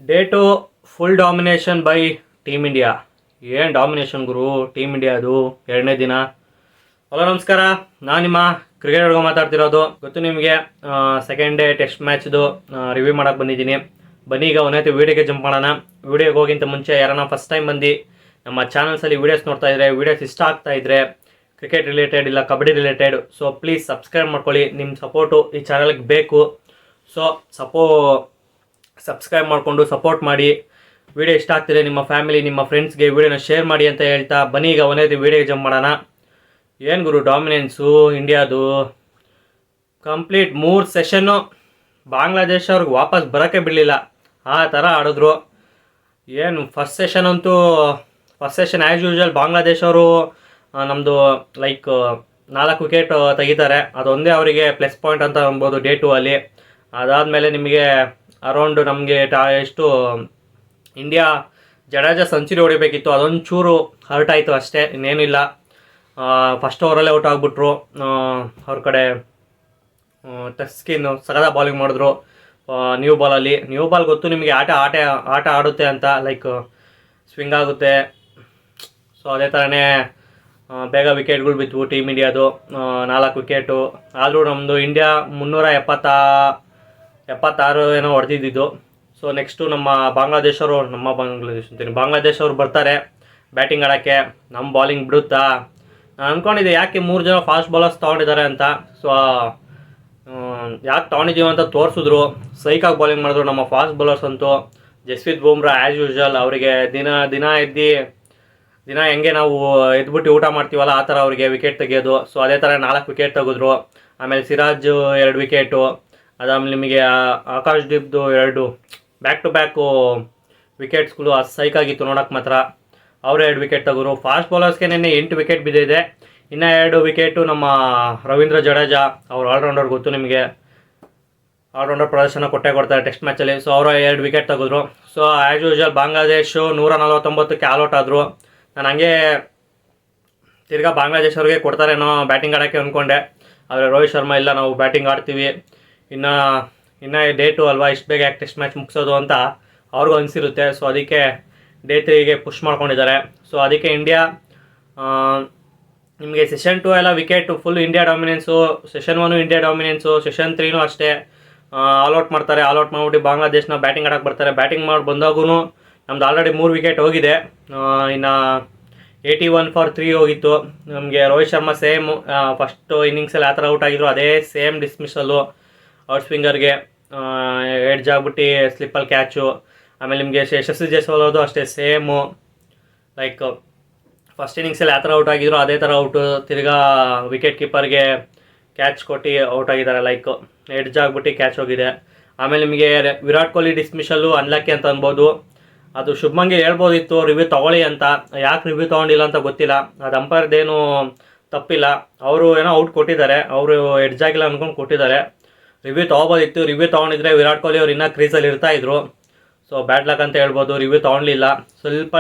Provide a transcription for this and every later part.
Day two full domination by team India. ಏನು domination ಗುರು team ಇಂಡಿಯಾದು ಎರಡನೇ ದಿನ. ಹಲೋ ನಮಸ್ಕಾರ, ನಾನು ನಿಮ್ಮ ಕ್ರಿಕೆಟ್ ಹುಡುಗ ಮಾತಾಡ್ತಿರೋದು. ಗೊತ್ತು ನಿಮಗೆ ಸೆಕೆಂಡ್ ಡೇ ಟೆಸ್ಟ್ ಮ್ಯಾಚ್ದು ರಿವ್ಯೂ ಮಾಡೋಕ್ಕೆ ಬಂದಿದ್ದೀನಿ. ಬನ್ನಿ ಈಗ ಒಂದೈತಿ ವೀಡಿಯೋಗೆ ಜಂಪ್ ಮಾಡೋಣ. ವೀಡಿಯೋಗೆ ಹೋಗಿಂತ ಮುಂಚೆ ಯಾರನ್ನ ಫಸ್ಟ್ ಟೈಮ್ ಬಂದು ನಮ್ಮ ಚಾನಲ್ಸಲ್ಲಿ ವೀಡಿಯೋಸ್ ನೋಡ್ತಾ ಇದ್ದರೆ, ವೀಡಿಯೋಸ್ ಇಷ್ಟ ಆಗ್ತಾ ಇದ್ದರೆ, ಕ್ರಿಕೆಟ್ ರಿಲೇಟೆಡ್ ಇಲ್ಲ kabaddi related, so please subscribe ಮಾಡ್ಕೊಳ್ಳಿ. ನಿಮ್ಮ ಸಪೋರ್ಟು ಈ ಚಾನಲ್ಗೆ ಬೇಕು. ಸೊ ಸಬ್ಸ್ಕ್ರೈಬ್ ಮಾಡಿಕೊಂಡು ಸಪೋರ್ಟ್ ಮಾಡಿ. ವಿಡಿಯೋ ಇಷ್ಟ ಆಗ್ತಿದೆ ನಿಮ್ಮ ಫ್ಯಾಮಿಲಿ ನಿಮ್ಮ ಫ್ರೆಂಡ್ಸ್ಗೆ ವಿಡಿಯೋನ ಶೇರ್ ಮಾಡಿ ಅಂತ ಹೇಳ್ತಾ ಬನ್ನಿ ಈಗ ಒಂದೇ ವಿಡಿಯೋಗೆ ಜಂಪ್ ಮಾಡೋಣ. ಏನು ಗುರು ಡಾಮಿನೆನ್ಸು ಇಂಡಿಯಾದು. ಕಂಪ್ಲೀಟ್ 3 ಸೆಷನ್ನು ಬಾಂಗ್ಲಾದೇಶ ಅವ್ರಿಗೆ ವಾಪಸ್ ಬರೋಕ್ಕೆ ಬಿಡಲಿಲ್ಲ, ಆ ಥರ ಆಡಿದ್ರು. ಏನು first session as usual Bangladesh ಅವರು ನಮ್ಮದು ಲೈಕ್ 4 ವಿಕೆಟ್ ತೆಗಿತಾರೆ. ಅದೊಂದೇ ಅವರಿಗೆ ಪ್ಲಸ್ ಪಾಯಿಂಟ್ ಅಂತ ಅನ್ಬೋದು ಡೇ 2 ಅಲ್ಲಿ. ಅದಾದಮೇಲೆ ನಿಮಗೆ ಅರೌಂಡ್ ನಮಗೆ ಎಷ್ಟು ಇಂಡಿಯಾ ಜಡೇಜಾ ಸೆಂಚುರಿ ಹೊಡಿಬೇಕಿತ್ತು, ಅದೊಂಚೂರು ಹರ್ಟ್ ಆಯಿತು ಅಷ್ಟೇ, ಇನ್ನೇನಿಲ್ಲ. ಫಸ್ಟ್ ಓವರಲ್ಲೇ ಔಟ್ ಆಗಿಬಿಟ್ರು. ಅವ್ರ ಕಡೆ ಟಚ್ ಸ್ಕಿನ್ ಸಗದ ಬಾಲಿಂಗ್ ಮಾಡಿದ್ರು ನ್ಯೂ ಬಾಲ್ ಗೊತ್ತು ನಿಮಗೆ, ಆಟ ಆಡುತ್ತೆ ಅಂತ, ಲೈಕ್ ಸ್ವಿಂಗ್ ಆಗುತ್ತೆ. ಸೊ ಅದೇ ಥರನೇ ಬೇಗ ವಿಕೆಟ್ಗಳು ಬಿತ್ತು ಟೀಮ್ ಇಂಡಿಯಾದು, 4 ವಿಕೆಟು. ಆದರೂ ನಮ್ಮದು ಇಂಡಿಯಾ 376 ಏನೋ ಹೊಡೆದಿದ್ದು. ಸೊ ನೆಕ್ಸ್ಟು ಬಾಂಗ್ಲಾದೇಶ ಅವರು ಬರ್ತಾರೆ ಬ್ಯಾಟಿಂಗ್ ಆಡೋಕ್ಕೆ. ನಮ್ಮ ಬಾಲಿಂಗ್ ಬಿಡುತ್ತಾ ನಾನು ಅಂದ್ಕೊಂಡಿದ್ದೆ, ಯಾಕೆ 3 ಜನ ಫಾಸ್ಟ್ ಬಾಲರ್ಸ್ ತೊಗೊಂಡಿದ್ದಾರೆ ಅಂತ. ಸೊ ಯಾಕೆ ತೊಗೊಂಡಿದ್ದೀವಿ ಅಂತ ತೋರಿಸಿದ್ರು. ಸೈಕಾಗಿ ಬಾಲಿಂಗ್ ಮಾಡಿದ್ರು ನಮ್ಮ ಫಾಸ್ಟ್ ಬೌಲರ್ಸ್ ಅಂತೂ. ಜಸ್ಪ್ರೀತ್ ಬೂಮ್ರಾ ಆ್ಯಸ್ ಯೂಶ್ವಲ್ ಅವರಿಗೆ ದಿನ ಹೆಂಗೆ ನಾವು ಎದ್ಬಿಟ್ಟು ಊಟ ಮಾಡ್ತೀವಲ್ಲ ಆ ಥರ ಅವರಿಗೆ ವಿಕೆಟ್ ತೆಗೆಯೋದು. ಸೊ ಅದೇ ಥರ 4 ವಿಕೆಟ್ ತೆಗೆದ್ರು. ಆಮೇಲೆ ಸಿರಾಜ್ 2 ವಿಕೆಟು. ಅದಾದಮೇಲೆ ನಿಮಗೆ ಆಕಾಶ್ ದೀಪ್ದು 2 ಬ್ಯಾಕ್ ಟು ಬ್ಯಾಕು ವಿಕೆಟ್ಸ್ಗಳು ಸೈಕಾಗಿತ್ತು ನೋಡೋಕ್ಕೆ ಮಾತ್ರ. ಅವರು 2 ವಿಕೆಟ್ ತೆಗೆದ್ರು. ಫಾಸ್ಟ್ ಬೌಲರ್ಸ್ಗೆ ನೆನ್ನೆ 8 ವಿಕೆಟ್ ಬಿದ್ದಿದೆ. ಇನ್ನು 2 ವಿಕೆಟು ನಮ್ಮ ರವೀಂದ್ರ ಜಡೇಜಾ, ಅವ್ರು ಆಲ್ರೌಂಡರ್ ಗೊತ್ತು ನಿಮಗೆ, ಆಲ್ರೌಂಡರ್ ಪ್ರದರ್ಶನ ಕೊಡ್ತಾರೆ ಟೆಸ್ಟ್ ಮ್ಯಾಚಲ್ಲಿ. ಸೊ ಅವರು 2 ವಿಕೆಟ್ ತೆಗೆದ್ರು. ಸೊ ಆ್ಯಸ್ ಯೂಶ್ವಲ್ ಬಾಂಗ್ಲಾದೇಶ್ 149ಕ್ಕೆ ಆಲ್ಔಟ್ ಆದರು. ನಾನು ಹಂಗೆ ತಿರ್ಗಾ ಬಾಂಗ್ಲಾದೇಶ್ ಅವ್ರಿಗೆ ಕೊಡ್ತಾರೇನೋ ಬ್ಯಾಟಿಂಗ್ ಆಡೋಕ್ಕೆ ಅಂದ್ಕೊಂಡೆ. ಆದರೆ ರೋಹಿತ್ ಶರ್ಮಾ ಇಲ್ಲ, ನಾವು ಬ್ಯಾಟಿಂಗ್ ಆಡ್ತೀವಿ, ಇನ್ನು ಡೇ 2 ಅಲ್ವಾ, ಇಷ್ಟು ಬೇಗ ಯಾಕೆ ಟೆಸ್ಟ್ ಮ್ಯಾಚ್ ಮುಗಿಸೋದು ಅಂತ ಅವ್ರಿಗೂ ಅನಿಸಿರುತ್ತೆ. ಸೊ ಅದಕ್ಕೆ ಡೇ 3ಗೆ ಪುಷ್ ಮಾಡ್ಕೊಂಡಿದ್ದಾರೆ. ಸೊ ಅದಕ್ಕೆ ಇಂಡಿಯಾ ನಿಮಗೆ ಸೆಷನ್ 2 ಎಲ್ಲ wicket full India dominance, session 1 India dominance, session 3 ಅಷ್ಟೇ. ಆಲ್ಔಟ್ ಮಾಡಿಬಿಟ್ಟು ಬಾಂಗ್ಲಾದೇಶನ ಬ್ಯಾಟಿಂಗ್ ಆಡೋಕ್ಕೆ ಬರ್ತಾರೆ. ಬ್ಯಾಟಿಂಗ್ ಮಾಡಿ ಬಂದಾಗೂ ನಮ್ದು ಆಲ್ರೆಡಿ 3 ವಿಕೆಟ್ ಹೋಗಿದೆ. ಇನ್ನು 81 ಫಾರ್ 3 ಹೋಗಿತ್ತು ನಮಗೆ. ರೋಹಿತ್ ಶರ್ಮಾ ಸೇಮ್ ಫಸ್ಟ್ ಇನ್ನಿಂಗ್ಸಲ್ಲಿ ಆ ಥರ ಔಟ್ ಆಗಿದ್ರು, ಅದೇ ಸೇಮ್ ಡಿಸ್ಮಿಸಲ್ಲು ಔಟ್ ಸ್ವಿಂಗರ್ಗೆ ಎಡ್ಜ್ ಆಗಿಬಿಟ್ಟು ಸ್ಲಿಪ್ಪಲ್ಲಿ ಕ್ಯಾಚು. ಆಮೇಲೆ ನಿಮಗೆ ಯಶಸ್ವಿ ಜೈಸ್ವಾಲ್ ಅಷ್ಟೇ ಸೇಮು, ಲೈಕ್ ಫಸ್ಟ್ ಇನ್ನಿಂಗ್ಸಲ್ಲಿ ಆ ಥರ ಔಟ್ ಆಗಿದ್ರು ಅದೇ ಥರ ಔಟು. ತಿರ್ಗಾ ವಿಕೆಟ್ ಕೀಪರ್ಗೆ ಕ್ಯಾಚ್ ಕೊಟ್ಟು ಔಟ್ ಆಗಿದ್ದಾರೆ, ಲೈಕ್ ಎಡ್ಜ್ ಆಗಿಬಿಟ್ಟು ಕ್ಯಾಚ್ ಹೋಗಿದೆ. ಆಮೇಲೆ ನಿಮಗೆ ವಿರಾಟ್ ಕೊಹ್ಲಿ ಡಿಸ್ಮಿಷಲ್ಲು ಅನ್ಲಕ್ಕಿ ಅಂತ ಅನ್ಬೋದು. ಅದು ಶುಭ್ಮನ್ ಗಿಲ್ ಹೇಳ್ಬೋದಿತ್ತು ರಿವ್ಯೂ ತೊಗೊಳ್ಳಿ ಅಂತ, ಯಾಕೆ ರಿವ್ಯೂ ತೊಗೊಂಡಿಲ್ಲ ಅಂತ ಗೊತ್ತಿಲ್ಲ. ಅದು ಅಂಪೈರ್ದೇನು ತಪ್ಪಿಲ್ಲ, ಅವರು ಏನೋ ಔಟ್ ಕೊಟ್ಟಿದ್ದಾರೆ, ಅವರು ಎಡ್ಜ್ ಆಗಿಲ್ಲ ಅಂದ್ಕೊಂಡು ಕೊಟ್ಟಿದ್ದಾರೆ. ರಿವ್ಯೂ ತೊಗೋಬೋದಿತ್ತು. ರಿವ್ಯೂ ತೊಗೊಂಡಿದ್ರೆ ವಿರಾಟ್ ಕೊಹ್ಲಿ ಅವ್ರು ಇನ್ನೂ ಕ್ರೀಸಲ್ಲಿ ಇರ್ತಾಯಿದ್ರು. ಸೊ ಬ್ಯಾಡ್ ಲಕ್ ಅಂತ ಹೇಳ್ಬೋದು. ರಿವ್ಯೂ ತೊಗೊಳ್ಲಿಲ್ಲ, ಸ್ವಲ್ಪ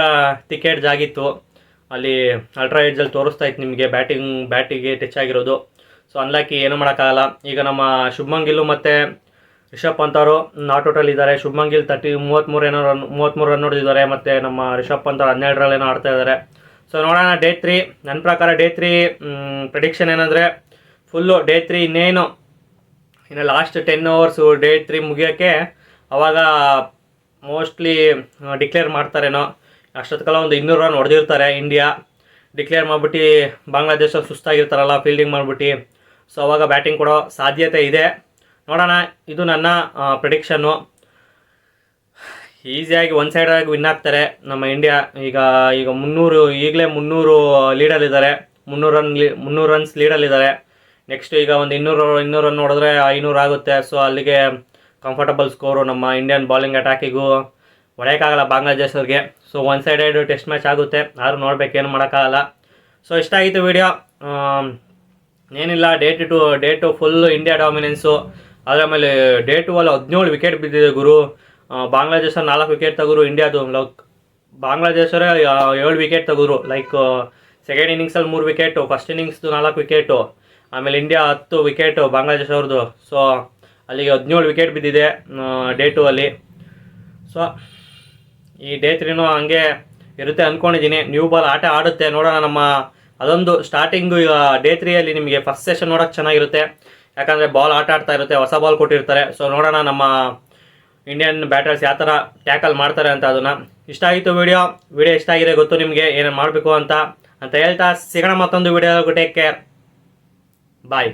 ತಿಕ್ ಎಡ್ಜ್ ಆಗಿತ್ತು ಅಲ್ಲಿ, ಅಲ್ಟ್ರಾ ಎಡ್ಜಲ್ಲಿ ತೋರಿಸ್ತಾ ಇತ್ತು ನಿಮಗೆ ಬ್ಯಾಟಿಗೆ ಟಚ್ ಆಗಿರೋದು. ಸೊ ಅನ್ಲಕ್ಕಿ ಏನೂ ಮಾಡೋಕ್ಕಾಗಲ್ಲ. ಈಗ ನಮ್ಮ ಶುಭ್ಮನ್ ಗಿಲ್ಲು ಮತ್ತು ರಿಷಬ್ ಪಂತ್ ಅವರು ನಾಟ್ ಔಟಲ್ಲಿ ಇದ್ದಾರೆ. ಶುಭ್ಮನ್ ಗಿಲ್ 33 ರನ್ ಹೊಡೆದಿದ್ದಾರೆ, ಮತ್ತು ನಮ್ಮ ರಿಷಬ್ ಪಂತ್ ಅವರು 12 ಆಡ್ತಾ ಇದ್ದಾರೆ. ಸೊ ನೋಡೋಣ ಡೇ 3. ನನ್ನ ಪ್ರಕಾರ ಡೇ 3 ಪ್ರೆಡಿಕ್ಷನ್ ಏನಂದರೆ ಫುಲ್ಲು ಡೇ 3 ಇನ್ನು ಲಾಸ್ಟ್ 10 ಓವರ್ಸು ಡೇ 3 ಮುಗಿಯೋಕ್ಕೆ ಅವಾಗ ಮೋಸ್ಟ್ಲಿ ಡಿಕ್ಲೇರ್ ಮಾಡ್ತಾರೇನೋ. ಅಷ್ಟೊತ್ತಕಲ್ಲ ಒಂದು 200 ರನ್ ಹೊಡೆದಿರ್ತಾರೆ ಇಂಡಿಯಾ. ಡಿಕ್ಲೇರ್ ಮಾಡಿಬಿಟ್ಟು ಬಾಂಗ್ಲಾದೇಶ ಸುಸ್ತಾಗಿರ್ತಾರಲ್ಲ ಫೀಲ್ಡಿಂಗ್ ಮಾಡಿಬಿಟ್ಟು, ಸೊ ಅವಾಗ ಬ್ಯಾಟಿಂಗ್ ಕೊಡೋ ಸಾಧ್ಯತೆ ಇದೆ. ನೋಡೋಣ, ಇದು ನನ್ನ ಪ್ರೆಡಿಕ್ಷನ್ನು. ಈಸಿಯಾಗಿ ಒನ್ ಸೈಡಾಗಿ ವಿನ್ ಆಗ್ತಾರೆ ನಮ್ಮ ಇಂಡಿಯಾ. ಈಗ 300 ಲೀಡಲ್ಲಿದ್ದಾರೆ, 300 ರನ್ಸ್ ಲೀಡಲ್ಲಿದ್ದಾರೆ. ನೆಕ್ಸ್ಟ್ ಈಗ ಒಂದು 200 ರನ್ ಹೊಡೆದ್ರೆ 500 ಆಗುತ್ತೆ. ಸೊ ಅಲ್ಲಿಗೆ ಕಂಫರ್ಟಬಲ್ ಸ್ಕೋರು. ನಮ್ಮ ಇಂಡಿಯನ್ ಬಾಲಿಂಗ್ ಅಟ್ಯಾಕಿಗೂ ಹೊಡೆಯೋಕ್ಕಾಗಲ್ಲ ಬಾಂಗ್ಲಾದೇಶವ್ರಿಗೆ. So one sided test match ಆಗುತ್ತೆ, ಯಾರು ನೋಡಬೇಕೇನು ಮಾಡೋಕ್ಕಾಗಲ್ಲ. ಸೊ ಇಷ್ಟ ಆಗಿತ್ತು ವಿಡಿಯೋ. ಏನಿಲ್ಲ, ಡೇ 2 ಫುಲ್ ಇಂಡಿಯಾ ಡಾಮಿನೆನ್ಸು. ಅದರ ಮೇಲೆ ಡೇ 2 ಅಲ್ಲಿ 17 ವಿಕೆಟ್ ಬಿದ್ದಿದೆ ಗುರು. ಬಾಂಗ್ಲಾದೇಶ 4 ವಿಕೆಟ್ ತೆಗೆದ್ರು ಇಂಡಿಯಾದು. ಬಾಂಗ್ಲಾದೇಶರೇ 7 ವಿಕೆಟ್ ತೆಗೆದ್ರು, ಲೈಕ್ ಸೆಕೆಂಡ್ ಇನ್ನಿಂಗ್ಸಲ್ಲಿ 3 ವಿಕೆಟು, ಫಸ್ಟ್ ಇನ್ನಿಂಗ್ಸ್ದು 4 ವಿಕೆಟು, ಆಮೇಲೆ ಇಂಡಿಯಾ 10 ವಿಕೆಟು ಬಾಂಗ್ಲಾದೇಶ ಅವ್ರದ್ದು. ಸೊ ಅಲ್ಲಿಗೆ 17 ವಿಕೆಟ್ ಬಿದ್ದಿದೆ ಡೇ 2 ಅಲ್ಲಿ. ಸೊ ಈ ಡೇ 3 ಹಂಗೆ ಇರುತ್ತೆ ಅಂದ್ಕೊಂಡಿದ್ದೀನಿ. ನ್ಯೂ ಬಾಲ್ ಆಟ ಆಡುತ್ತೆ, ನೋಡೋಣ. ಅದೊಂದು ಸ್ಟಾರ್ಟಿಂಗು ಈಗ ಡೇ 3 ನಿಮಗೆ ಫಸ್ಟ್ ಸೆಷನ್ ನೋಡೋಕೆ ಚೆನ್ನಾಗಿರುತ್ತೆ, ಯಾಕಂದರೆ ಬಾಲ್ ಆಟ ಆಡ್ತಾ ಇರುತ್ತೆ, ಹೊಸ ಬಾಲ್ ಕೊಟ್ಟಿರ್ತಾರೆ. ಸೊ ನೋಡೋಣ ನಮ್ಮ ಇಂಡಿಯನ್ ಬ್ಯಾಟರ್ಸ್ ಯಾವ ಥರ ಟ್ಯಾಕಲ್ ಮಾಡ್ತಾರೆ ಅಂತ. ಅದನ್ನು ಇಷ್ಟ ಆಗಿತ್ತು ವಿಡಿಯೋ ಇಷ್ಟ ಆಗಿದೆ, ಗೊತ್ತು ನಿಮಗೆ ಏನೇನು ಮಾಡಬೇಕು ಅಂತ ಹೇಳ್ತಾ ಸಿಗೋಣ ಮತ್ತೊಂದು ವಿಡಿಯೋ. ಟೇಕ್ ಕೇರ್, ಬಾಯ್.